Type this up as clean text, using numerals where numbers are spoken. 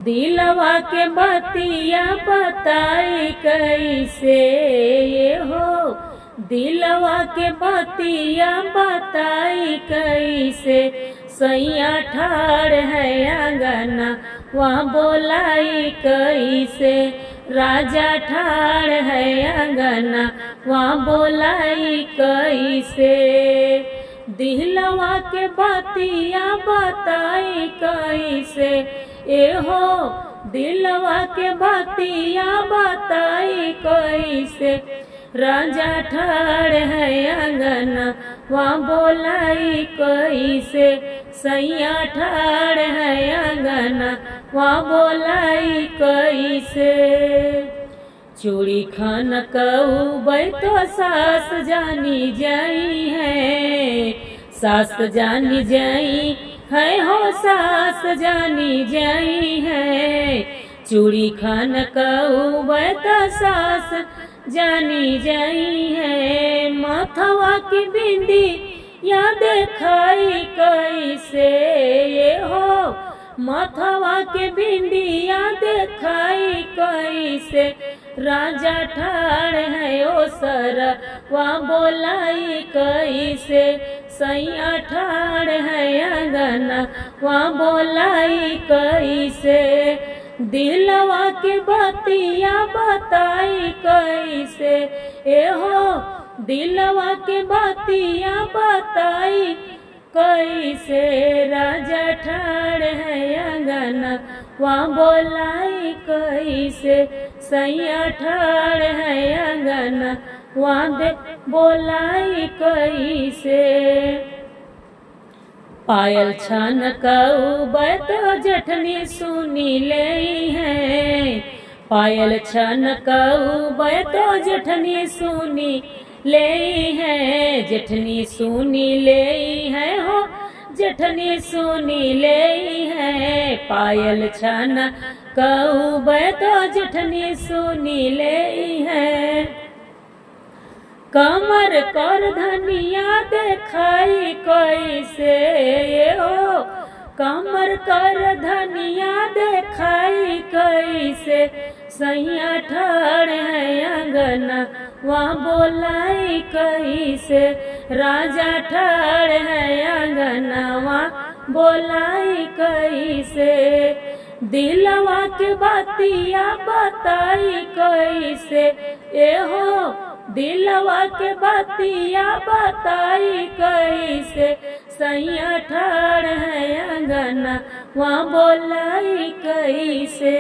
दिलवा के बतिया बताई कैसे ये हो, दिलवा के बतिया बताई कैसे। सैया ठाड़ है आंगना वहाँ बोलाई कैसे, राजा ठाड़ है आंगना वहाँ बोलाई कैसे। दिलवा के बतिया बताई कैसे ए हो, दिलवा के बतिया बताई कैसे। राजा ठाड़ है आंगना वहाँ बोलाई कैसे, सैया ठाड़ है आंगना वहाँ बोलाई कैसे। चूड़ी खान कऊ तो सास जानी जाई है, सास जानी जाई है हो, सास जानी जाई है। चूड़ी खान कऊ तो सास जानी जाई है। माथवा की बिंदी या देखाई कैसे ये हो, माथवा के बिंदिया देखाई कैसे। राजा ठाड़ है ओ सर वहाँ बोलाई कैसे, सैया ठाड़ है आंगना वहाँ बोलाई कैसे। दिलवा के बतिया बताई कैसे ए हो, दिलवा के बतिया बताई कैसे। राजा ठाड़ है आंगना वहाँ बोलाई कैसे, सैया ठाड़ है आंगना वहाँ बोलाई कैसे। पायल छान कऊ तो जठनी सुनी ले है, पायल छान कऊ तो जठनी सुनी ले है। जठनी सुनी ले है हो, जठनी सुनी ले है। पायल छान कऊ तो जठनी सुनी ले है। कमर कर धनिया देखाई कैसे हो, कमर कर धनिया देखाई कैसे। सैया ठाड़ है आंगना वहाँ बोलाई कैसे, राजा ठाड़ है आंगना वहाँ बोलाई कैसे। दिलवा के बतिया बताई कैसे ए हो, दिलवा के बतिया बताई कैसे। सैया ठाड़ है आंगना वहाँ बोलाई कैसे।